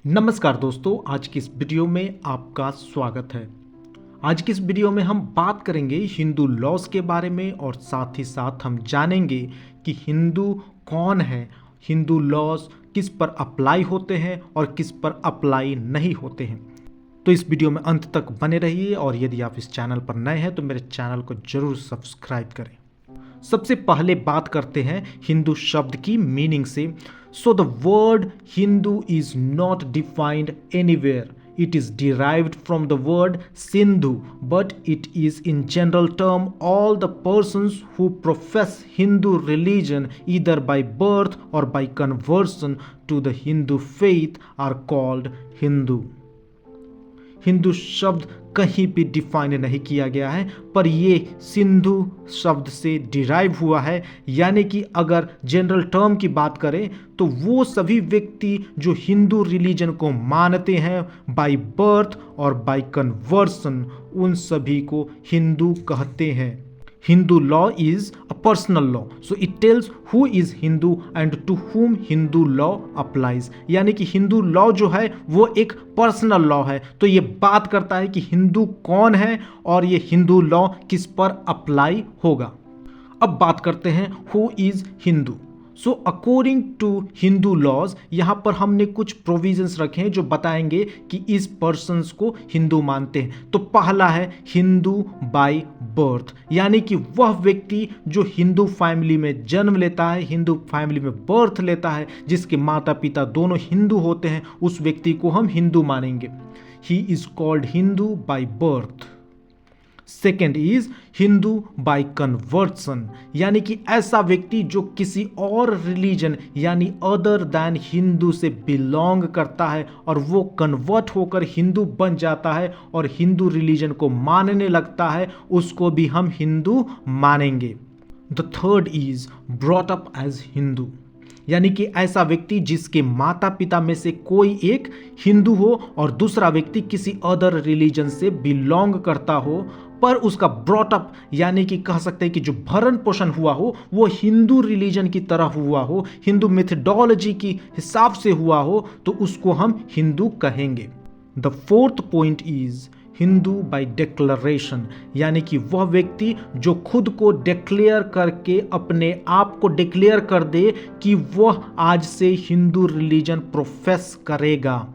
नमस्कार दोस्तों, आज की इस वीडियो में आपका स्वागत है। आज की इस वीडियो में हम बात करेंगे हिंदू लॉज के बारे में और साथ ही साथ हम जानेंगे कि हिंदू कौन है, हिंदू लॉज किस पर अप्लाई होते हैं और किस पर अप्लाई नहीं होते हैं। तो इस वीडियो में अंत तक बने रहिए और यदि आप इस चैनल पर नए हैं तो मेरे चैनल को जरूर सब्सक्राइब करें। सबसे पहले बात करते हैं हिंदू शब्द की मीनिंग से। So the word Hindu is not defined anywhere. It is derived from the word Sindhu, but it is in general term all the persons who profess Hindu religion either by birth or by conversion to the Hindu faith are called Hindu. Hindu शब्द कहीं भी define नहीं किया गया है, पर ये सिंधु शब्द से डिराइव हुआ है। यानी कि अगर जनरल टर्म की बात करें तो वो सभी व्यक्ति जो हिंदू रिलीजन को मानते हैं बाय बर्थ और बाय कन्वर्सन, उन सभी को हिंदू कहते हैं। Hindu law is a personal law, so it tells who is Hindu and to whom Hindu law applies. यानी कि हिंदू लॉ जो है वो एक पर्सनल लॉ है, तो ये बात करता है कि हिंदू कौन है और ये हिंदू लॉ किस पर अप्लाई होगा। अब बात करते हैं who is Hindu. So according to Hindu laws यहाँ पर हमने कुछ प्रोविजंस रखे हैं जो बताएंगे कि इस पर्सन्स को हिंदू मानते हैं। तो पहला है हिंदू बाय बर्थ, यानी कि वह व्यक्ति जो हिंदू फैमिली में जन्म लेता है, हिंदू फैमिली में बर्थ लेता है, जिसके माता पिता दोनों हिंदू होते हैं, उस व्यक्ति को हम हिंदू मानेंगे। He is called Hindu by birth. Second is Hindu by conversion, यानी कि ऐसा व्यक्ति जो किसी और रिलीजन यानी अदर दैन हिंदू से बिलोंग करता है और वो कन्वर्ट होकर हिंदू बन जाता है और हिंदू रिलीजन को मानने लगता है, उसको भी हम हिंदू मानेंगे। The third is brought up as Hindu, यानी कि ऐसा व्यक्ति जिसके माता पिता में से कोई एक हिंदू हो और दूसरा व्यक्ति किसी अदर रिलीजन से बिलोंग करता हो, पर उसका ब्रॉटअप यानी कि कह सकते हैं कि जो भरण पोषण हुआ हो वो हिंदू रिलीजन की तरह हुआ हो, हिंदू मेथडोलॉजी की हिसाब से हुआ हो, तो उसको हम हिंदू कहेंगे। The fourth point is Hindu by declaration, यानी कि वह व्यक्ति जो खुद को डिक्लेयर करके अपने आप को डिक्लेयर कर दे कि वह आज से हिंदू रिलीजन प्रोफेस करेगा,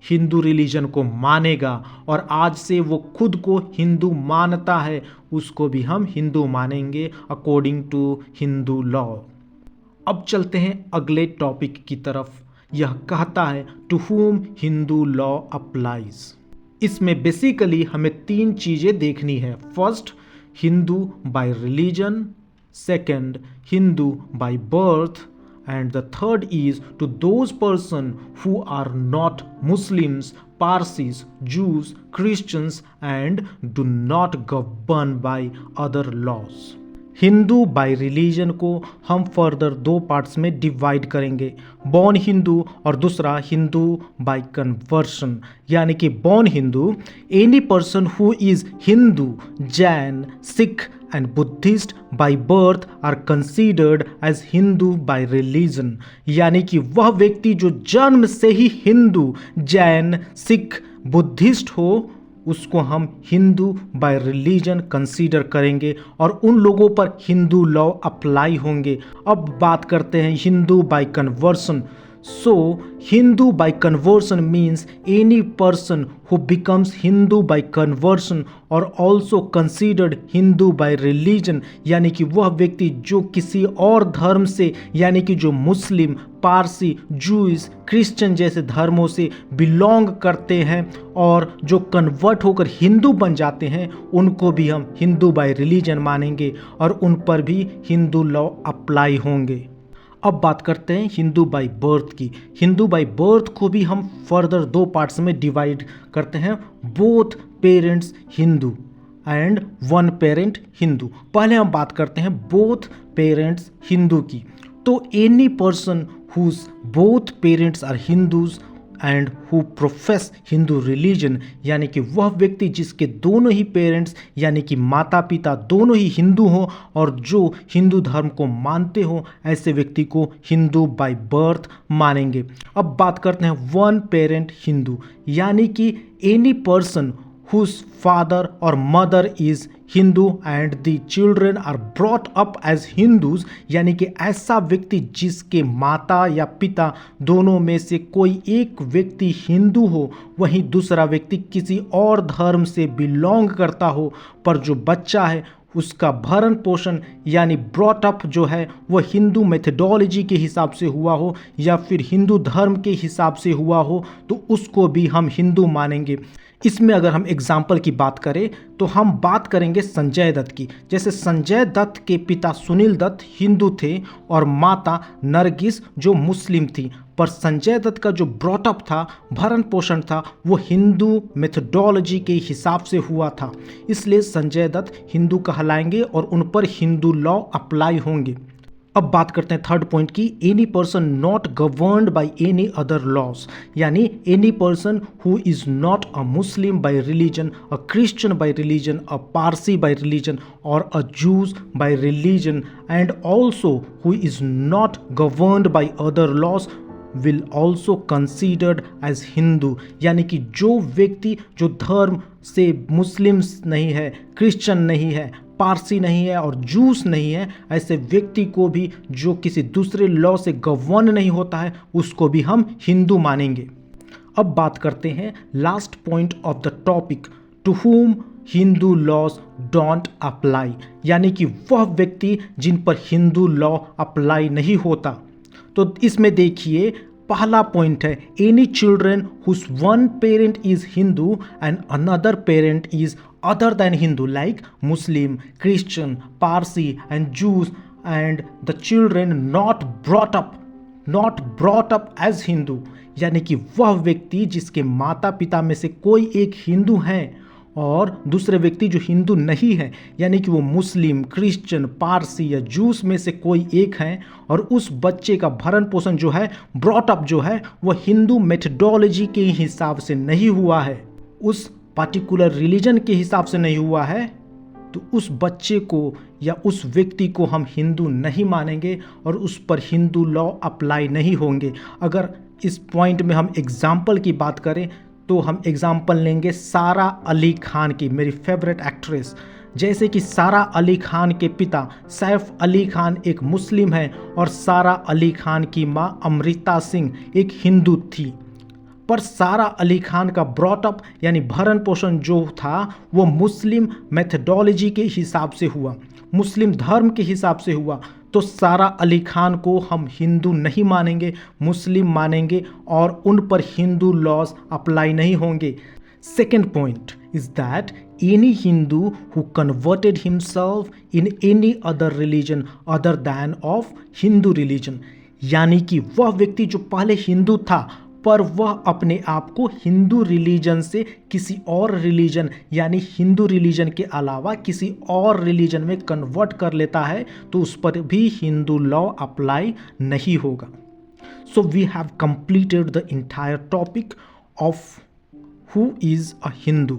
हिंदू रिलीजन को मानेगा और आज से वो खुद को हिंदू मानता है, उसको भी हम हिंदू मानेंगे अकॉर्डिंग टू हिंदू लॉ। अब चलते हैं अगले टॉपिक की तरफ। यह कहता है to whom Hindu law applies. इसमें बेसिकली हमें तीन चीज़ें देखनी है। First, Hindu by religion, second Hindu by birth, and the third is to those person who are not Muslims, Parsis, Jews, Christians and do not govern by other laws. Hindu by religion को हम further दो parts में divide करेंगे, born Hindu और दूसरा Hindu bye conversion. यानी कि born Hindu, any person who is Hindu, Jain, Sikh and Buddhist by birth are considered as Hindu by religion, यानी कि वह व्यक्ति जो जन्म से ही हिंदू, जैन, सिख, बुद्धिस्ट हो, उसको हम हिंदू बाय रिलीजन कंसीडर करेंगे और उन लोगों पर हिंदू लॉ अप्लाई होंगे। अब बात करते हैं Hindu by conversion. So, Hindu by conversion means any person who becomes Hindu by conversion or also considered Hindu by religion, यानी कि वह व्यक्ति जो किसी और धर्म से यानी कि जो मुस्लिम, पारसी, जूइस, क्रिश्चियन जैसे धर्मों से बिलोंग करते हैं और जो कन्वर्ट होकर हिंदू बन जाते हैं, उनको भी हम हिंदू बाय रिलीजन मानेंगे और उन पर भी हिंदू लॉ अप्लाई होंगे। अब बात करते हैं हिंदू बाय बर्थ की। हिंदू बाय बर्थ को भी हम फर्दर दो पार्ट्स में डिवाइड करते हैं, both parents Hindu and one parent Hindu. पहले हम बात करते हैं बोथ पेरेंट्स हिंदू की। तो any person whose both parents are Hindus and who profess Hindu religion, यानी कि वह व्यक्ति जिसके दोनों ही पेरेंट्स यानी कि माता पिता दोनों ही हिंदू हों और जो हिंदू धर्म को मानते हो, ऐसे व्यक्ति को हिंदू बाय बर्थ मानेंगे। अब बात करते हैं वन पेरेंट हिंदू, यानी कि any person whose father or mother is Hindu and the children are brought up as Hindus, यानी कि ऐसा व्यक्ति जिसके माता या पिता दोनों में से कोई एक व्यक्ति हिंदू हो, वहीं दूसरा व्यक्ति किसी और धर्म से बिलोंग करता हो, पर जो बच्चा है उसका भरण पोषण यानी ब्रॉट अप जो है वह हिंदू मेथडोलॉजी के हिसाब से हुआ हो या फिर हिंदू धर्म के हिसाब से हुआ हो, तो उसको भी हम हिंदू मानेंगे। इसमें अगर हम एग्जाम्पल की बात करें तो हम बात करेंगे संजय दत्त की। जैसे संजय दत्त के पिता सुनील दत्त हिंदू थे और माता नरगिस जो मुस्लिम थी, पर संजय दत्त का जो ब्रॉटअप था, भरण पोषण था, वो हिंदू मेथडोलॉजी के हिसाब से हुआ था, इसलिए संजय दत्त हिंदू कहलाएंगे और उन पर हिंदू लॉ अप्लाई होंगे। अब बात करते हैं थर्ड पॉइंट की, any person not governed by any other laws, यानी any person who is not a Muslim by religion, a Christian by religion, a Parsi by religion और a Jews by religion and also who is not governed by other laws will also considered as Hindu, यानी कि जो व्यक्ति जो धर्म से Muslims नहीं है, क्रिश्चियन नहीं है, पारसी नहीं है और जूस नहीं है, ऐसे व्यक्ति को भी जो किसी दूसरे लॉ से गवर्न नहीं होता है उसको भी हम हिंदू मानेंगे। अब बात करते हैं last point of the topic, to whom Hindu laws don't apply, यानी कि वह व्यक्ति जिन पर हिंदू लॉ अप्लाई नहीं होता। तो इसमें देखिए पहला पॉइंट है, any children whose one parent is Hindu and another parent is other than Hindu like Muslim, Christian, Parsi and Jews and the children not brought up as Hindu, यानी कि वह व्यक्ति जिसके माता पिता में से कोई एक हिंदू हैं और दूसरे व्यक्ति जो हिंदू नहीं है, यानी कि वो मुस्लिम, क्रिश्चियन, पारसी या जूस में से कोई एक हैं और उस बच्चे का भरण पोषण जो है, ब्रॉट अप जो है, वह हिंदू मेथडोलॉजी के हिसाब से नहीं हुआ है, उस पार्टिकुलर रिलीजन के हिसाब से नहीं हुआ है, तो उस बच्चे को या उस व्यक्ति को हम हिंदू नहीं मानेंगे और उस पर हिंदू लॉ अप्लाई नहीं होंगे। अगर इस पॉइंट में हम एग्जाम्पल की बात करें तो हम एग्जाम्पल लेंगे सारा अली खान की, मेरी फेवरेट एक्ट्रेस। जैसे कि सारा अली खान के पिता सैफ अली खान एक मुस्लिम है और सारा अली खान की माँ अमृता सिंह एक हिंदू थी, पर सारा अली खान का ब्रॉटअप यानी भरण पोषण जो था वो मुस्लिम मेथडोलॉजी के हिसाब से हुआ, मुस्लिम धर्म के हिसाब से हुआ, तो सारा अली खान को हम हिंदू नहीं मानेंगे, मुस्लिम मानेंगे और उन पर हिंदू लॉज अप्लाई नहीं होंगे। Second point is that any Hindu who converted himself in any other religion other than of Hindu religion, यानी कि वह व्यक्ति जो पहले हिंदू था पर वह अपने आप को हिंदू रिलीजन से किसी और रिलीजन यानी हिंदू रिलीजन के अलावा किसी और रिलीजन में कन्वर्ट कर लेता है, तो उस पर भी हिंदू लॉ अप्लाई नहीं होगा। So we have completed the entire topic of who is a Hindu.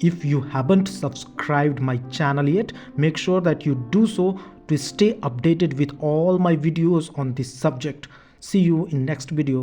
If you haven't subscribed my channel yet, make sure that you do so to stay updated with all my videos on this subject. See you in next video.